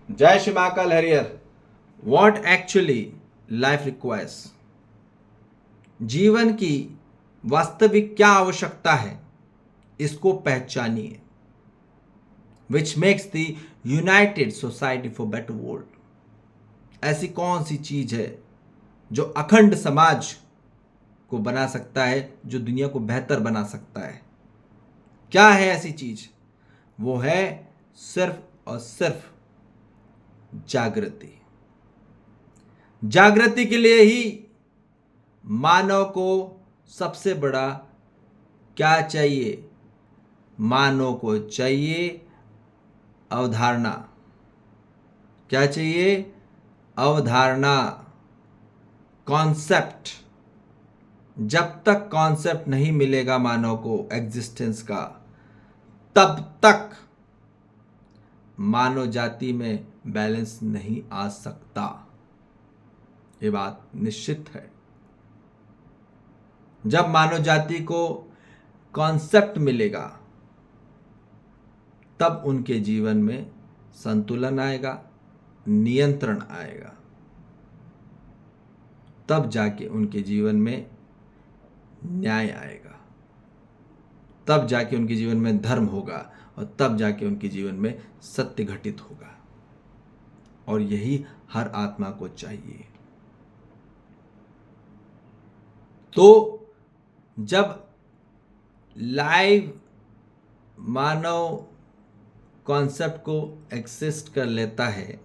जय श्री महाकाल हरियर। What actually life requires. जीवन की वास्तविक क्या आवश्यकता है, इसको पहचानिए। Which makes the united society for better world. ऐसी कौन सी चीज है जो अखंड समाज को बना सकता है, जो दुनिया को बेहतर बना सकता है? क्या है ऐसी चीज? वो है सिर्फ और सिर्फ जागृति। जागृति के लिए ही मानव को सबसे बड़ा क्या चाहिए? मानव को चाहिए अवधारणा। क्या चाहिए? अवधारणा, कॉन्सेप्ट। जब तक कॉन्सेप्ट नहीं मिलेगा मानव को एग्जिस्टेंस का, तब तक मानव जाति में बैलेंस नहीं आ सकता। ये बात निश्चित है। जब मानव जाति को कॉन्सेप्ट मिलेगा, तब उनके जीवन में संतुलन आएगा, नियंत्रण आएगा। तब जाके उनके जीवन में न्याय आएगा। तब जाके उनके जीवन में धर्म होगा, और तब जाके उनके जीवन में सत्य घटित होगा। और यही हर आत्मा को चाहिए। तो जब लाइव मानव कॉन्सेप्ट को एक्सिस्ट कर लेता है,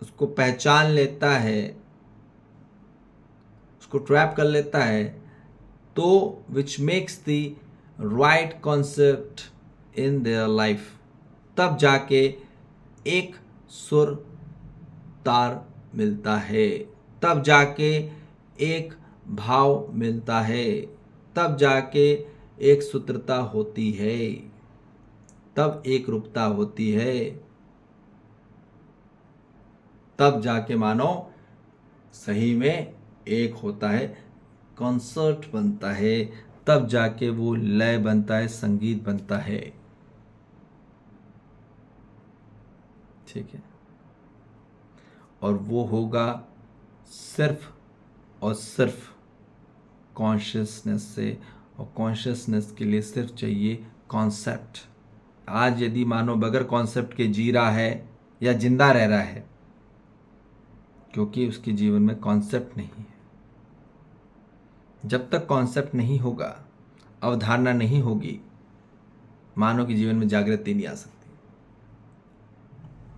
उसको पहचान लेता है, उसको ट्रैप कर लेता है, तो विच makes the right concept in their life, तब जाके एक सुर तार मिलता है, तब जाके एक भाव मिलता है, तब जाके एक सूत्रता होती है, तब एक रूपता होती है, तब जाके मानो सही में एक होता है, कॉन्सर्ट बनता है, तब जाके वो लय बनता है, संगीत बनता है। ठीक है। और वो होगा सिर्फ और सिर्फ कॉन्शियसनेस से, और कॉन्शियसनेस के लिए सिर्फ चाहिए कॉन्सेप्ट। आज यदि मानो बगैर कॉन्सेप्ट के जी रहा है या जिंदा रह रहा है, क्योंकि उसके जीवन में कॉन्सेप्ट नहीं है। जब तक कॉन्सेप्ट नहीं होगा, अवधारणा नहीं होगी, मानव के जीवन में जागृति नहीं आ सकती।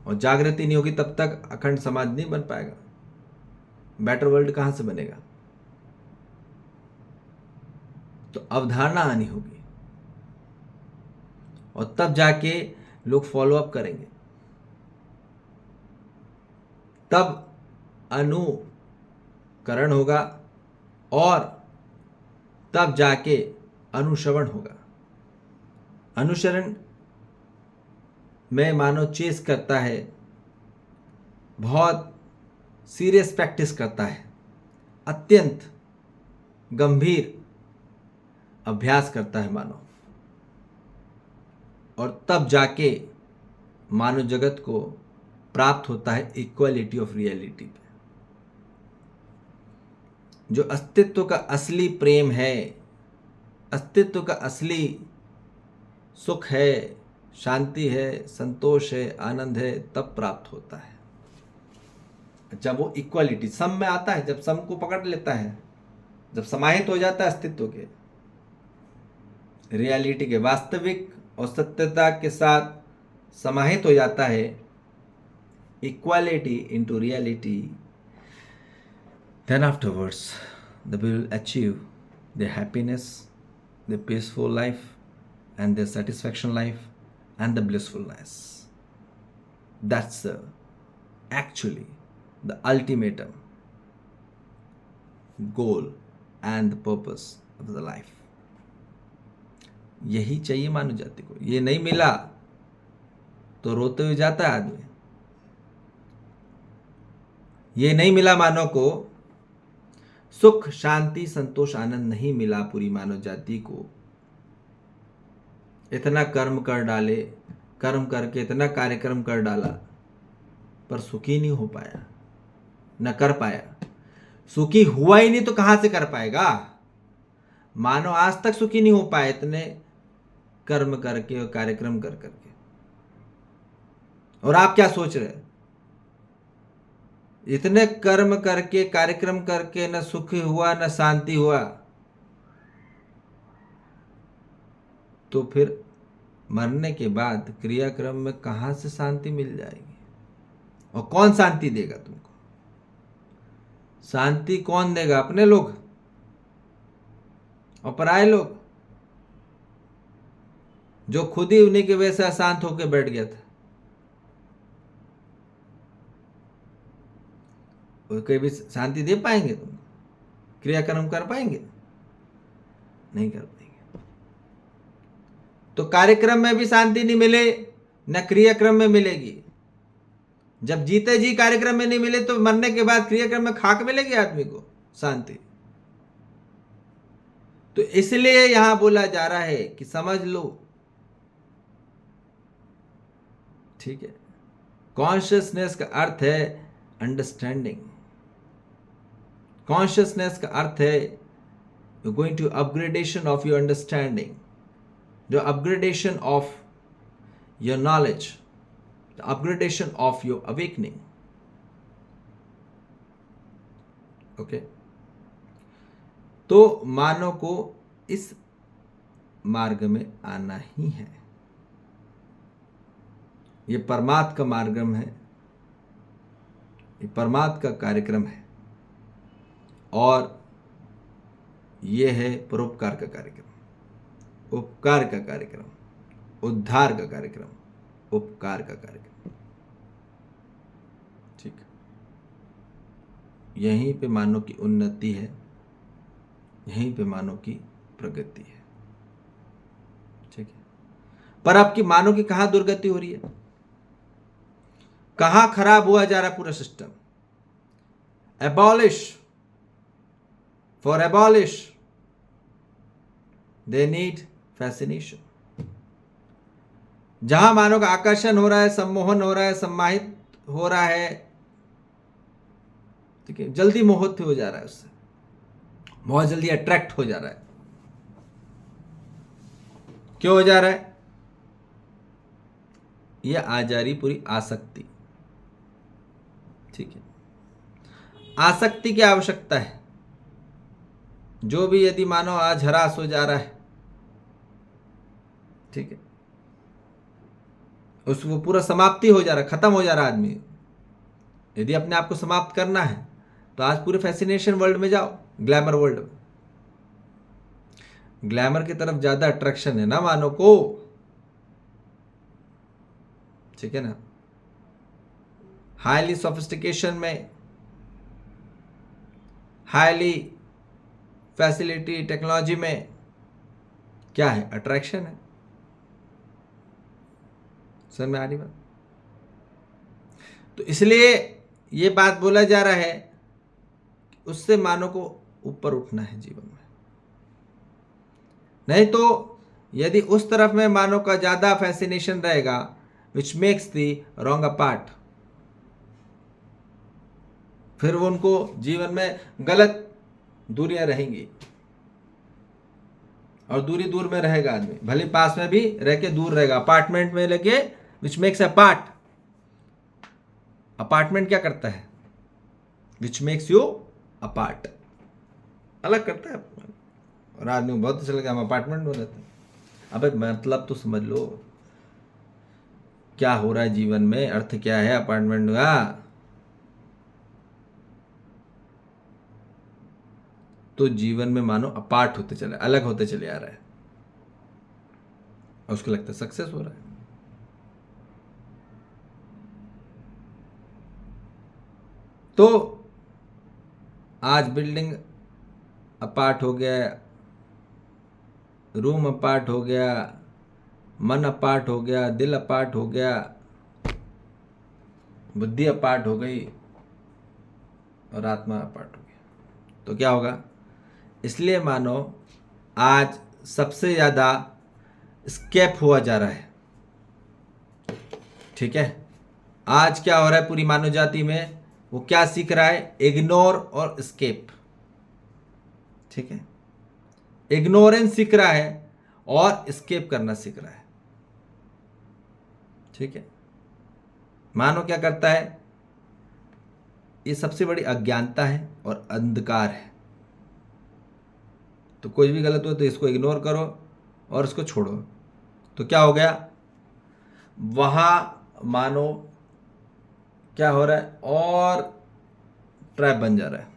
और जागृति नहीं होगी तब तक अखंड समाज नहीं बन पाएगा। बेटर वर्ल्ड कहां से बनेगा? तो अवधारणा आनी होगी, और तब जाके लोग फॉलो अप करेंगे, तब अनुकरण होगा, और तब जाके अनुश्रवण होगा। अनुसरण में मानव चेस करता है, बहुत सीरियस प्रैक्टिस करता है, अत्यंत गंभीर अभ्यास करता है मानव, और तब जाके मानव जगत को प्राप्त होता है इक्वालिटी ऑफ रियलिटी पे। जो अस्तित्व का असली प्रेम है, अस्तित्व का असली सुख है, शांति है, संतोष है, आनंद है, तब प्राप्त होता है जब वो इक्वालिटी सम में आता है, जब सम को पकड़ लेता है, जब समाहित हो जाता है अस्तित्व के, रियलिटी के, वास्तविक और सत्यता के साथ समाहित हो जाता है, equality into reality, then afterwards they will achieve their happiness, their peaceful life, and their satisfaction life, and the blissfulness. That's actually the ultimate goal and the purpose of the life. यही चाहिए मानव जाति को। ये नहीं मिला तो रोते हुए जाता है आदमी। ये नहीं मिला मानव को, सुख, शांति, संतोष, आनंद नहीं मिला पूरी मानव जाति को। इतना कर्म कर डाले, कर्म करके इतना कार्यक्रम कर डाला, पर सुखी नहीं हो पाया, न कर पाया। सुखी हुआ ही नहीं तो कहां से कर पाएगा। मानव आज तक सुखी नहीं हो पाए इतने कर्म करके और कार्यक्रम कर करके। और आप क्या सोच रहे हैं, इतने कर्म करके कार्यक्रम करके न सुख हुआ न शांति हुआ, तो फिर मरने के बाद क्रियाक्रम में कहां से शांति मिल जाएगी। और कौन शांति देगा तुमको। शांति कौन देगा, अपने लोग और पराये लोग, जो खुद ही उन्हीं की वजह से अशांत होकर बैठ गया था। वो कहीं भी शांति दे पाएंगे तुम, क्रियाक्रम कर पाएंगे, नहीं कर पाएंगे। तो कार्यक्रम में भी शांति नहीं मिले न क्रियाक्रम में मिलेगी। जब जीते जी कार्यक्रम में नहीं मिले तो मरने के बाद क्रियाक्रम में खाक मिलेगी आदमी को शांति। तो इसलिए यहां बोला जा रहा है कि समझ लो, ठीक है। कॉन्शियसनेस का अर्थ है अंडरस्टैंडिंग। कॉन्शियसनेस का अर्थ है you going to upgradation of your understanding, the upgradation of your knowledge, the upgradation of your awakening. Okay, तो मानव को इस मार्ग में आना ही है। ये परमात्मा का मार्गम है, ये परमात्मा का कार्यक्रम है, और ये है परोपकार का कार्यक्रम, उपकार का कार्यक्रम, उद्धार का कार्यक्रम, उपकार का कार्यक्रम। ठीक, यहीं पे मानव की उन्नति है, यहीं पे मानव की प्रगति है। ठीक है, पर आपकी मानव की कहां दुर्गति हो रही है, कहां खराब हुआ जा रहा है पूरा system. Abolish, for abolish they need fascination. जहां मानव का आकर्षण हो रहा है, सम्मोहन हो रहा है, सम्माहित हो रहा है, ठीक है, जल्दी मोहित हो जा रहा है, उससे बहुत जल्दी अट्रैक्ट हो जा रहा है। क्यों हो जा रहा है, यह आ जा रही पूरी आसक्ति। ठीक है, आसक्ति की आवश्यकता है। जो भी यदि मानव आज हरास हो जा रहा है, ठीक है, उसको पूरा समाप्ति हो जा रहा है, खत्म हो जा रहा है आदमी। यदि अपने आप को समाप्त करना है तो आज पूरे फैसिनेशन वर्ल्ड में जाओ, ग्लैमर वर्ल्ड में। ग्लैमर की तरफ ज्यादा अट्रैक्शन है ना मानव को, ठीक है ना। हाईली सोफिस्टिकेशन में, हाईली फैसिलिटी टेक्नोलॉजी में क्या है, अट्रैक्शन है। समझ में आ रही बात। तो इसलिए ये बात बोला जा रहा है, उससे मानव को ऊपर उठना है जीवन में। नहीं तो यदि उस तरफ में मानव का ज्यादा फैसिनेशन रहेगा, विच मेक्स द रॉन्ग अपार्ट, फिर वो उनको जीवन में गलत दूरियां रहेंगी, और दूरी दूर में रहेगा आदमी, भले पास में भी रह के दूर रहेगा, अपार्टमेंट में लेके, विच मेक्स अपार्ट। अपार्टमेंट क्या करता है, विच मेक्स यू अपार्ट, अलग करता है। और आदमी बहुत अच्छा लगा, हम अपार्टमेंट में रहते हैं। अबे मतलब तो समझ लो क्या हो रहा है जीवन में, अर्थ क्या है अपार्टमेंट का। तो जीवन में मानो अपार्ट होते चले, अलग होते चले आ रहा है, और उसको लगता है सक्सेस हो रहा है। तो आज बिल्डिंग अपार्ट हो गया, रूम अपार्ट हो गया, मन अपार्ट हो गया, दिल अपार्ट हो गया, बुद्धि अपार्ट हो गई, और आत्मा अपार्ट हो गया। तो क्या होगा, इसलिए मानो आज सबसे ज्यादा स्केप हुआ जा रहा है। ठीक है, आज क्या हो रहा है पूरी मानव जाति में, वो क्या सीख रहा है, इग्नोर और स्केप। ठीक है, इग्नोरेंस सीख रहा है और स्केप करना सीख रहा है। ठीक है, मानव क्या करता है, ये सबसे बड़ी अज्ञानता है और अंधकार है। तो कुछ भी गलत हो तो इसको इग्नोर करो और इसको छोड़ो। तो क्या हो गया, वहां मानो क्या हो रहा है, और ट्रैप बन जा रहा है।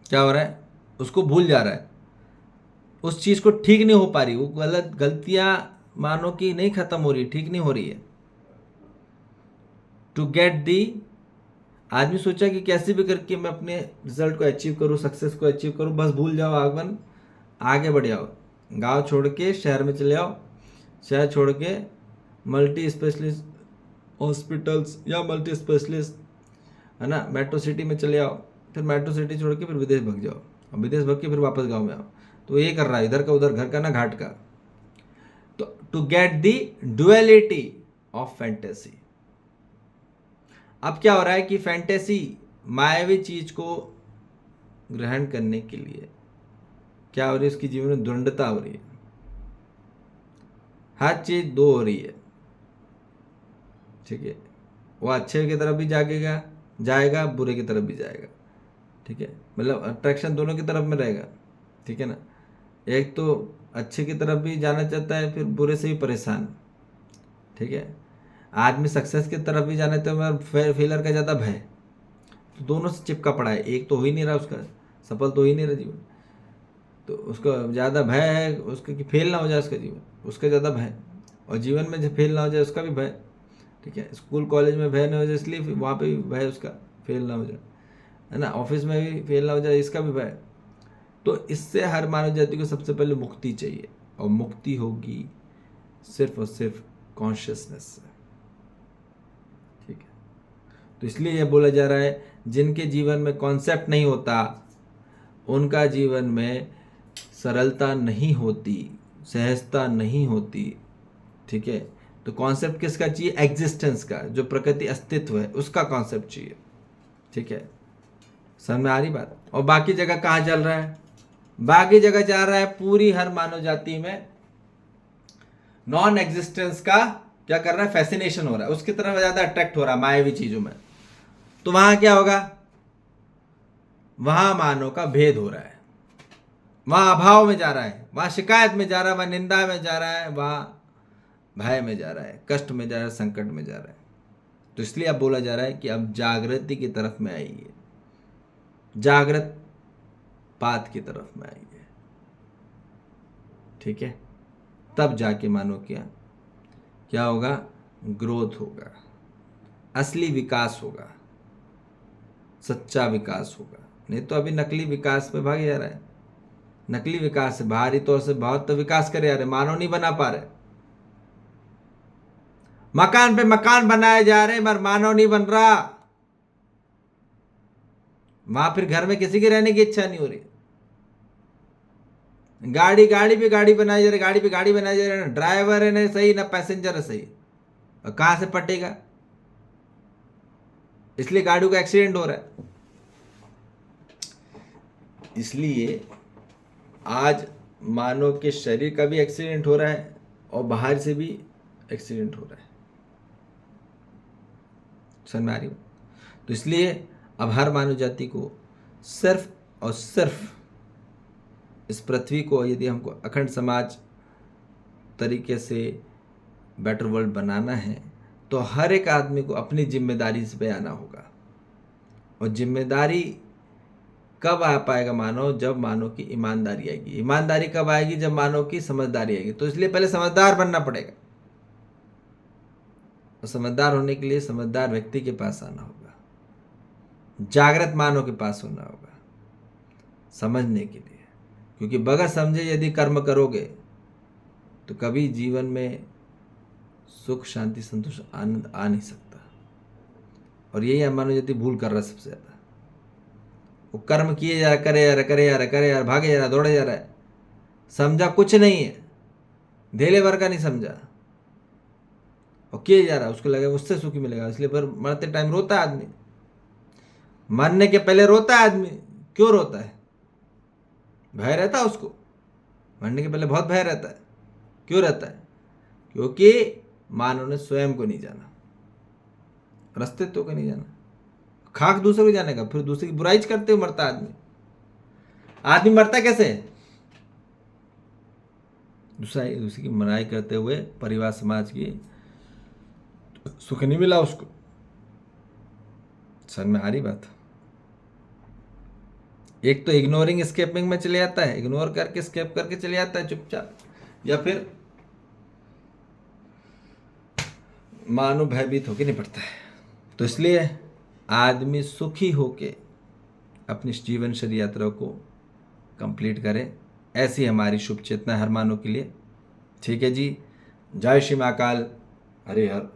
क्या हो रहा है, उसको भूल जा रहा है, उस चीज को ठीक नहीं हो पा रही, वो गलतियां मानो कि नहीं खत्म हो रही, ठीक नहीं हो रही है। टू गेट दी, आदमी सोचा कि कैसे भी करके मैं अपने रिजल्ट को अचीव करूं, सक्सेस को अचीव करूं, बस भूल जाओ आगमन, आगे बढ़ जाओ, गांव छोड़ के शहर में चले आओ, शहर छोड़ के मल्टी स्पेशलिस्ट हॉस्पिटल्स या मल्टी स्पेशलिस्ट, है ना, मेट्रो सिटी में चले आओ, फिर मेट्रो सिटी छोड़ के फिर विदेश भाग जाओ, और विदेश भाग के फिर वापस गांव में आओ। तो ये कर रहा है, इधर का उधर, घर का ना घाट का। तो to get the duality of fantasy. अब क्या हो रहा है कि फैंटेसी, मायावी चीज को ग्रहण करने के लिए क्या हो रही है, उसकी जीवन में द्वंद्वता हो रही है, हर चीज दो हो रही है। ठीक है, वो अच्छे की तरफ भी जाएगा, बुरे की तरफ भी जाएगा। ठीक है, मतलब अट्रैक्शन दोनों की तरफ में रहेगा। ठीक है ना, एक तो अच्छे की तरफ भी जाना चाहता है, फिर बुरे से भी परेशान। ठीक है, आदमी सक्सेस की तरफ भी जाना चाहता है, मगर फेलर का ज़्यादा भय, तो दोनों से चिपका पड़ा है, एक तो हो ही नहीं रहा उसका, सफल तो हो ही नहीं रहा जीवन, तो उसका ज़्यादा भय है उसका कि फेल ना हो जाए उसका जीवन, उसका ज़्यादा भय, और जीवन में जब फेल ना हो जाए उसका भी भय। ठीक है, स्कूल कॉलेज में भय ना हो जाए इसलिए वहाँ पे भी भय उसका, फेल ना हो जाए, है ना, ऑफिस में भी फेल ना हो जाए इसका भी भय। तो इससे हर मानव जाति को सबसे पहले मुक्ति चाहिए, और मुक्ति होगी सिर्फ और सिर्फ कॉन्शियसनेस से। ठीक है, तो इसलिए यह बोला जा रहा है, जिनके जीवन में कॉन्सेप्ट नहीं होता उनका जीवन में सरलता नहीं होती, सहजता नहीं होती। ठीक है, तो कॉन्सेप्ट किसका चाहिए, एग्जिस्टेंस का, जो प्रकृति अस्तित्व है उसका कॉन्सेप्ट चाहिए। ठीक है, समझ में आ रही बात। और बाकी जगह कहाँ चल रहा है, बाकी जगह जा रहा है पूरी हर मानव जाति में नॉन एग्जिस्टेंस का क्या कर रहा है, फैसिनेशन हो रहा है, उसकी तरफ ज्यादा अट्रैक्ट हो रहा है मायावी चीजों में। तो वहां क्या होगा, वहां मानव का भेद हो रहा है, वहां अभाव में जा रहा है, वहां शिकायत में जा रहा है, वहां निंदा में जा रहा है, वहां भय में जा रहा है, कष्ट में जा रहा है, संकट में जा रहा है। तो इसलिए अब बोला जा रहा है कि अब जागृति की तरफ में आइए, जागृत पाथ की तरफ में आइए। ठीक है, तब जाके मानो क्या होगा, ग्रोथ होगा, असली विकास होगा, सच्चा विकास होगा। नहीं तो अभी नकली विकास पे भाग जा रहा है, नकली विकास से बाहरी तौर से बहुत तो विकास करे जा रहे, मानव नहीं बना पा रहे, मकान पे मकान बनाए जा रहे मगर मानव नहीं बन रहा। वहां फिर घर में किसी की रहने की इच्छा नहीं हो रही, गाड़ी पे गाड़ी बनाई जा रही, गाड़ी पे गाड़ी बनाई जा रही, ना ड्राइवर है ना सही, ना पैसेंजर है सही, और कहां से पटेगा, इसलिए गाड़ियों का एक्सीडेंट हो रहा है। इसलिए आज मानव के शरीर का भी एक्सीडेंट हो रहा है और बाहर से भी एक्सीडेंट हो रहा है, समझ में आ रही। तो इसलिए अब हर मानव जाति को सिर्फ और सिर्फ इस पृथ्वी को यदि हमको अखंड समाज तरीके से बेटर वर्ल्ड बनाना है, तो हर एक आदमी को अपनी जिम्मेदारी पे आना होगा। और जिम्मेदारी कब आ पाएगा मानव, जब मानव की ईमानदारी आएगी। ईमानदारी कब आएगी, जब मानव की समझदारी आएगी। तो इसलिए पहले समझदार बनना पड़ेगा, और समझदार होने के लिए समझदार व्यक्ति के पास आना होगा, जागृत मानव के पास होना होगा समझने के लिए। क्योंकि बगैर समझे यदि कर्म करोगे तो कभी जीवन में सुख, शांति, संतोष, आनंद आ नहीं सकता। और यही मानव जाति भूल कर रहा है सबसे ज्यादा। वो कर्म किए जा रहा, करे यार, भागे जा रहा, दौड़े जा रहा है, समझा कुछ नहीं है, धेले भर का नहीं समझा। और किए जा रहा है, उसको लगे उससे सुखी मिलेगा, इसलिए फिर मरते टाइम रोता है आदमी। मरने के पहले रोता है आदमी, क्यों रोता है? भय रहता है उसको, मरने के पहले बहुत भय रहता है। क्यों रहता है? क्योंकि मानव ने स्वयं को नहीं जाना, अस्तित्व को नहीं जाना, खाक दूसरे को जाने का, फिर दूसरे की बुराई करते हुए मरता आदमी। आदमी मरता कैसे? दूसरी की बुराई करते हुए, परिवार समाज की सुख नहीं मिला उसको। समझ में आ रही बात? एक तो इग्नोरिंग स्केपिंग में चले जाता है, इग्नोर करके स्केप करके चले जाता है चुपचाप, या फिर मानो भयभीत होकर निपटता है। तो इसलिए आदमी सुखी होके अपनी जीवन शैली यात्रा को कंप्लीट करे, ऐसी हमारी शुभ चेतना हर मानव के लिए। ठीक है जी, जय श्री महाकाल, हरे हर।